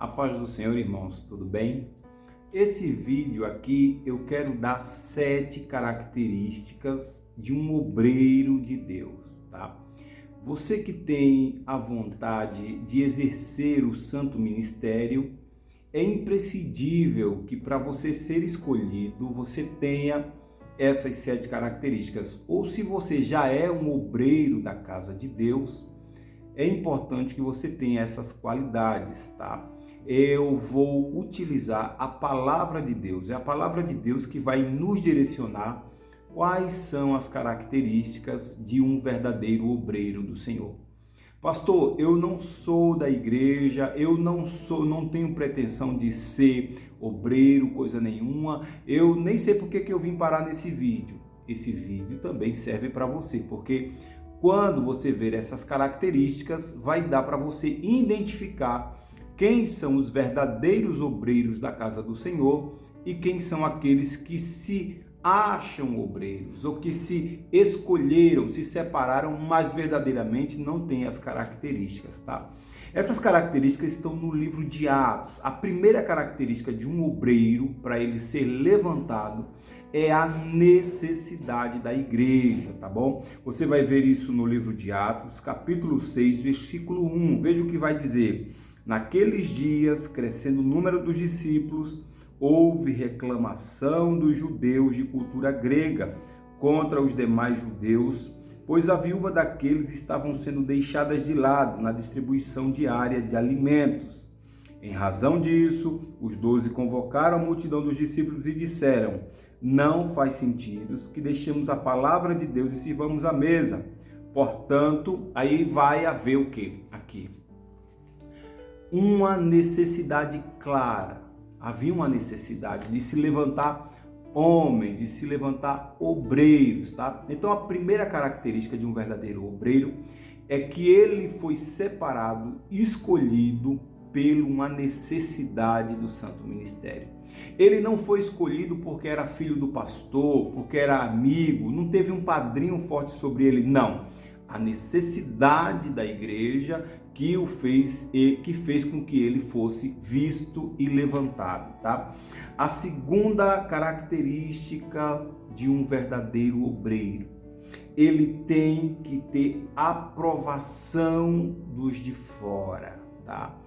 A paz do Senhor, irmãos, tudo bem? Esse vídeo aqui eu quero dar 7 características de um obreiro de Deus, tá? Você que tem a vontade de exercer o santo ministério, é imprescindível que para você ser escolhido, você tenha essas 7 características. Ou se você já é um obreiro da casa de Deus, é importante que você tenha essas qualidades, tá? Eu vou utilizar a palavra de Deus. É a palavra de Deus que vai nos direcionar quais são as características de um verdadeiro obreiro do Senhor. Pastor, eu não sou da igreja, eu não tenho pretensão de ser obreiro, coisa nenhuma. Eu nem sei por que eu vim parar nesse vídeo. Esse vídeo também serve para você, porque quando você ver essas características, vai dar para você identificar quem são os verdadeiros obreiros da casa do Senhor e quem são aqueles que se acham obreiros ou que se escolheram, se separaram, mas verdadeiramente não têm as características, tá? Essas características estão no livro de Atos. A primeira característica de um obreiro, para ele ser levantado, é a necessidade da igreja, tá bom? Você vai ver isso no livro de Atos, capítulo 6, versículo 1. Veja o que vai dizer. Naqueles dias, crescendo o número dos discípulos, houve reclamação dos judeus de cultura grega contra os demais judeus, pois a viúva daqueles estavam sendo deixadas de lado na distribuição diária de alimentos. Em razão disso, os 12 convocaram a multidão dos discípulos e disseram: não faz sentido que deixemos a palavra de Deus e sirvamos a mesa. Portanto, aí vai haver o quê? Aqui. Uma necessidade clara. Havia uma necessidade de se levantar homens, de se levantar obreiros, tá? Então, a primeira característica de um verdadeiro obreiro é que ele foi separado, escolhido por uma necessidade do santo ministério. Ele não foi escolhido porque era filho do pastor, porque era amigo, não teve um padrinho forte sobre ele, não. A necessidade da igreja que o fez e que fez com que ele fosse visto e levantado, tá? A segunda característica de um verdadeiro obreiro, ele tem que ter aprovação dos de fora, tá?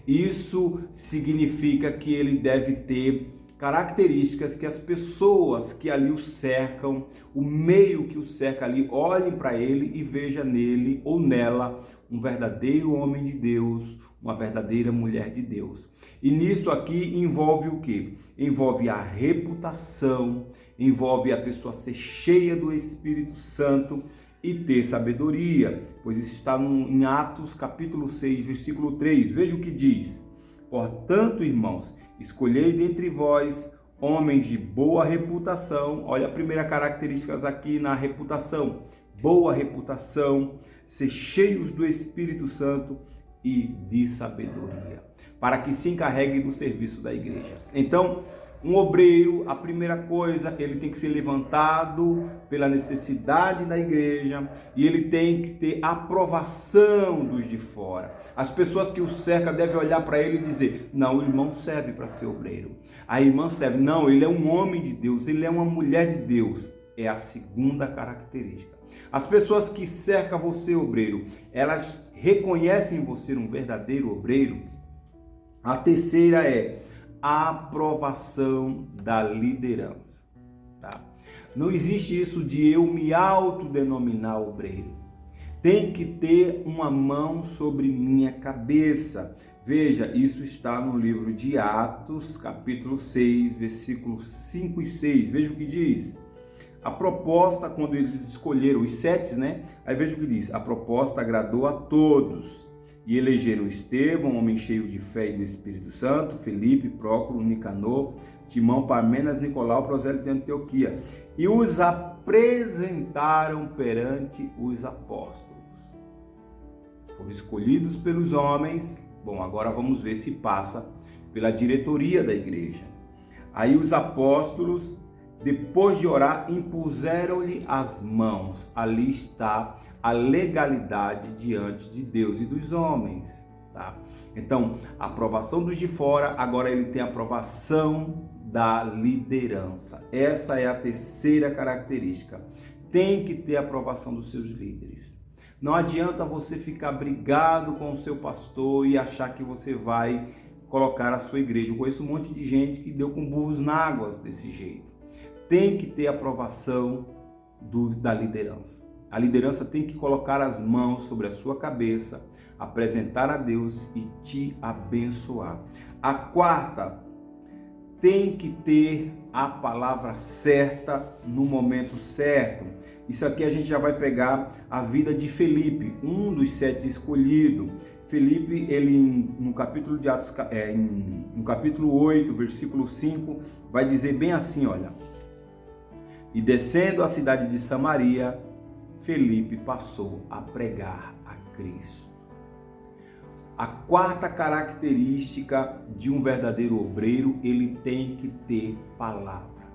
Isso significa que ele deve ter características que as pessoas que ali o cercam, o meio que o cerca ali, olhem para ele e vejam nele ou nela um verdadeiro homem de Deus, uma verdadeira mulher de Deus. E nisso aqui envolve o quê? Envolve a reputação, envolve a pessoa ser cheia do Espírito Santo e ter sabedoria, pois isso está em Atos capítulo 6, versículo 3. Veja o que diz: portanto, irmãos, escolhei dentre vós homens de boa reputação. Olha a primeira característica aqui na reputação. Boa reputação, ser cheios do Espírito Santo e de sabedoria, para que se encarregue do serviço da igreja. Então, um obreiro, a primeira coisa, ele tem que ser levantado pela necessidade da igreja e ele tem que ter aprovação dos de fora. As pessoas que o cercam devem olhar para ele e dizer: não, o irmão serve para ser obreiro. A irmã serve. Não, ele é um homem de Deus, ele é uma mulher de Deus. É a segunda característica. As pessoas que cercam você, obreiro, elas reconhecem você um verdadeiro obreiro. A terceira é a aprovação da liderança, tá? Não existe isso de eu me autodenominar obreiro. Tem que ter uma mão sobre minha cabeça. Veja, isso está no livro de Atos, capítulo 6, versículos 5 e 6. Veja o que diz. A proposta, quando eles escolheram os 7, né? Aí veja o que diz. A proposta agradou a todos. E elegeram Estevão, homem cheio de fé e do Espírito Santo, Felipe, Prócoro, Nicanor, Timão, Parmenas, Nicolau, prosélito de Antioquia. E os apresentaram perante os apóstolos. Foram escolhidos pelos homens. Bom, agora vamos ver se passa pela diretoria da igreja. Aí os apóstolos, depois de orar, impuseram-lhe as mãos. Ali está a legalidade diante de Deus e dos homens, tá? Então, a aprovação dos de fora, agora ele tem a aprovação da liderança. Essa é a terceira característica. Tem que ter a aprovação dos seus líderes. Não adianta você ficar brigado com o seu pastor e achar que você vai colocar a sua igreja. Eu conheço um monte de gente que deu com burros na água desse jeito. Tem que ter a aprovação da liderança. A liderança tem que colocar as mãos sobre a sua cabeça, apresentar a Deus e te abençoar. A quarta, tem que ter a palavra certa no momento certo. Isso aqui a gente já vai pegar a vida de Felipe, um dos 7 escolhidos. Felipe, ele no capítulo de Atos, no capítulo 8, versículo 5, vai dizer bem assim, olha. E descendo a cidade de Samaria, Felipe passou a pregar a Cristo. A quarta característica de um verdadeiro obreiro, ele tem que ter palavra.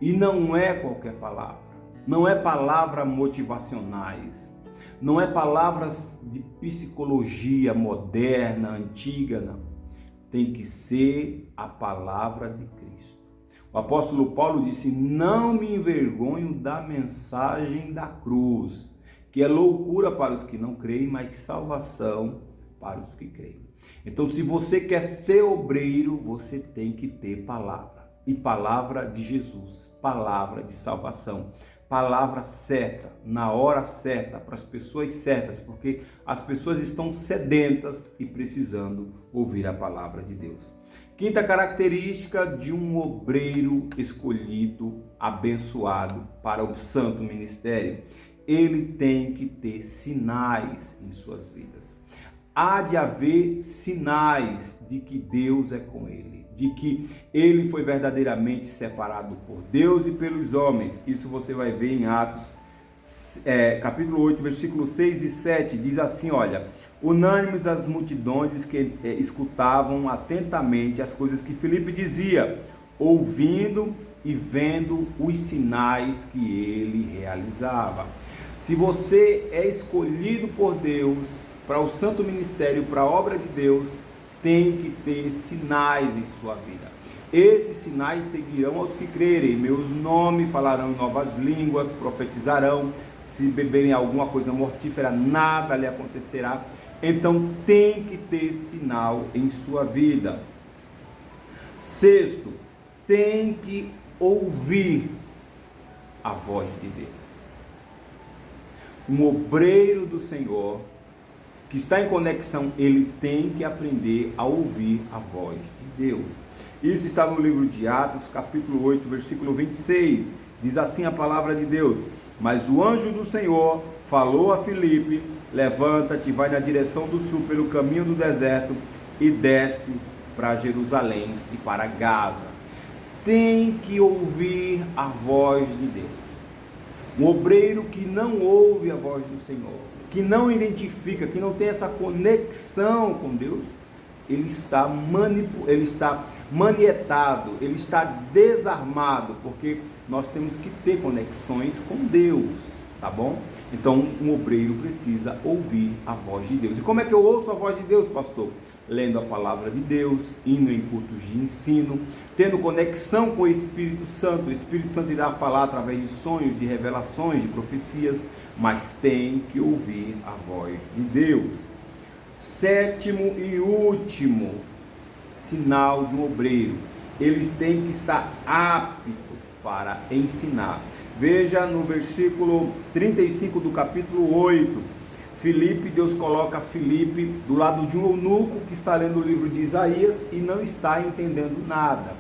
E não é qualquer palavra. Não é palavras motivacionais. Não é palavras de psicologia moderna, antiga, não. Tem que ser a palavra de Cristo. O apóstolo Paulo disse, não me envergonho da mensagem da cruz, que é loucura para os que não creem, mas salvação para os que creem. Então, se você quer ser obreiro, você tem que ter palavra. E palavra de Jesus, palavra de salvação, palavra certa, na hora certa, para as pessoas certas, porque as pessoas estão sedentas e precisando ouvir a palavra de Deus. Quinta característica de um obreiro escolhido, abençoado para o santo ministério, ele tem que ter sinais em suas vidas. Há de haver sinais de que Deus é com ele, de que ele foi verdadeiramente separado por Deus e pelos homens. Isso você vai ver em Atos, capítulo 8, versículos 6 e 7, diz assim, olha, unânimes as multidões que escutavam atentamente as coisas que Filipe dizia, ouvindo e vendo os sinais que ele realizava. Se você é escolhido por Deus para o santo ministério, para a obra de Deus, tem que ter sinais em sua vida. Esses sinais seguirão aos que crerem. Meus nomes falarão em novas línguas, profetizarão. Se beberem alguma coisa mortífera, nada lhe acontecerá. Então tem que ter sinal em sua vida. Sexto, tem que ouvir a voz de Deus. Um obreiro do Senhor que está em conexão, ele tem que aprender a ouvir a voz de Deus. Isso está no livro de Atos, capítulo 8, versículo 26. Diz assim a palavra de Deus: mas o anjo do Senhor falou a Filipe, levanta-te, vai na direção do sul pelo caminho do deserto e desce para Jerusalém e para Gaza. Tem que ouvir a voz de Deus. Um obreiro que não ouve a voz do Senhor, que não identifica, que não tem essa conexão com Deus, ele está manietado, ele está desarmado, porque nós temos que ter conexões com Deus, tá bom? Então, um obreiro precisa ouvir a voz de Deus. E como é que eu ouço a voz de Deus, pastor? Lendo a palavra de Deus, indo em cultos de ensino, tendo conexão com o Espírito Santo. O Espírito Santo irá falar através de sonhos, de revelações, de profecias, mas tem que ouvir a voz de Deus. Sétimo e último sinal de um obreiro: eles têm que estar aptos para ensinar. Veja no versículo 35 do capítulo 8. Filipe, Deus coloca Filipe do lado de um eunuco que está lendo o livro de Isaías e não está entendendo nada.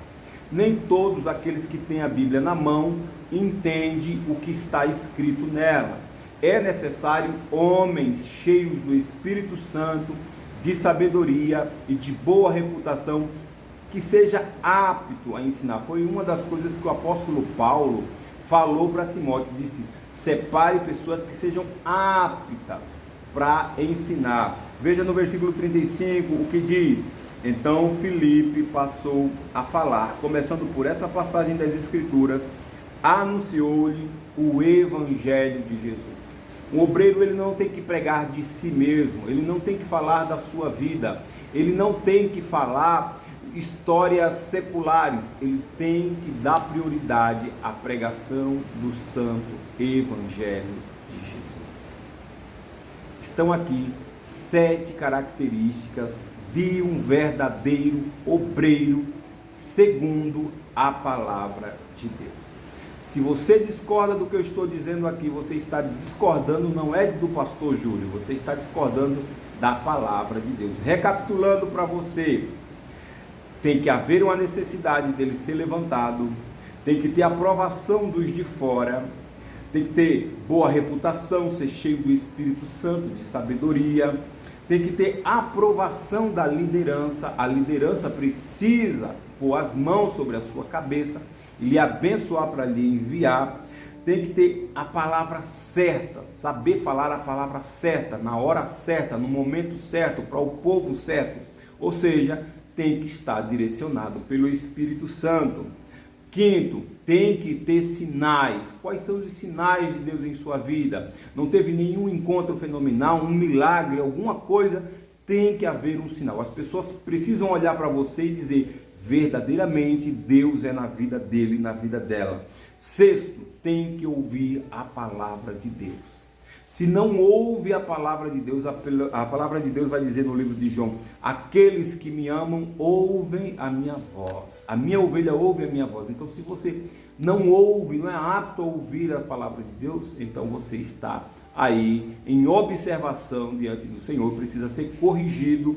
Nem todos aqueles que têm a Bíblia na mão entendem o que está escrito nela. É necessário homens cheios do Espírito Santo, de sabedoria e de boa reputação, que seja apto a ensinar. Foi uma das coisas que o apóstolo Paulo falou para Timóteo, disse: separe pessoas que sejam aptas para ensinar. Veja no versículo 35 o que diz: então Filipe passou a falar, começando por essa passagem das Escrituras, anunciou-lhe o Evangelho de Jesus. Um obreiro, ele não tem que pregar de si mesmo, ele não tem que falar da sua vida, ele não tem que falar histórias seculares, ele tem que dar prioridade à pregação do santo evangelho de Jesus. Estão aqui 7 características de um verdadeiro obreiro segundo a palavra de Deus. Se você discorda do que eu estou dizendo aqui, você está discordando, não é do pastor Júlio, você está discordando da palavra de Deus. Recapitulando para você, tem que haver uma necessidade dele ser levantado, tem que ter aprovação dos de fora, tem que ter boa reputação, ser cheio do Espírito Santo, de sabedoria, tem que ter aprovação da liderança, a liderança precisa pôr as mãos sobre a sua cabeça e lhe abençoar para lhe enviar, tem que ter a palavra certa, saber falar a palavra certa, na hora certa, no momento certo, para o povo certo, ou seja, tem que estar direcionado pelo Espírito Santo. Quinto, tem que ter sinais. Quais são os sinais de Deus em sua vida? Não teve nenhum encontro fenomenal, um milagre, alguma coisa, tem que haver um sinal. As pessoas precisam olhar para você e dizer, verdadeiramente Deus é na vida dele, na vida dela. Sexto, tem que ouvir a palavra de Deus. Se não ouve a palavra de Deus, a palavra de Deus vai dizer no livro de João, aqueles que me amam ouvem a minha voz, a minha ovelha ouve a minha voz. Então, se você não ouve, não é apto a ouvir a palavra de Deus, então você está aí em observação diante do Senhor, precisa ser corrigido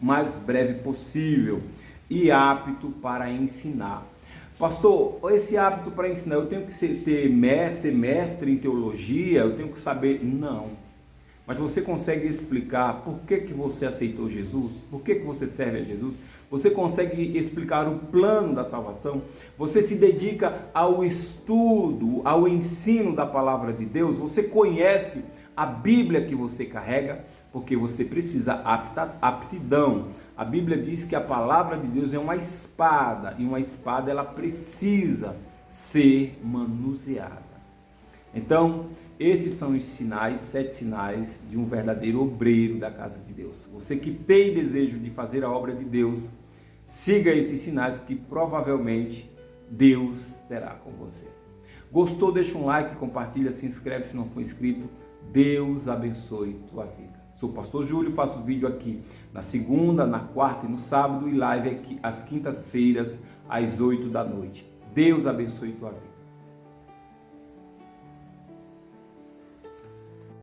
o mais breve possível e apto para ensinar. Pastor, esse hábito para ensinar, eu tenho que ser mestre em teologia, eu tenho que saber? Não. Mas você consegue explicar por que você aceitou Jesus? Por que você serve a Jesus? Você consegue explicar o plano da salvação? Você se dedica ao estudo, ao ensino da palavra de Deus? Você conhece a Bíblia que você carrega? Porque você precisa aptidão. A Bíblia diz que a palavra de Deus é uma espada, e uma espada ela precisa ser manuseada. Então, esses são os sinais, 7 sinais de um verdadeiro obreiro da casa de Deus. Você que tem desejo de fazer a obra de Deus, siga esses sinais que provavelmente Deus será com você. Gostou? Deixa um like, compartilha, se inscreve se não for inscrito. Deus abençoe tua vida. Sou o pastor Júlio, faço vídeo aqui na segunda, na quarta e no sábado e live aqui às quintas-feiras às 8 da noite. Deus abençoe tua vida.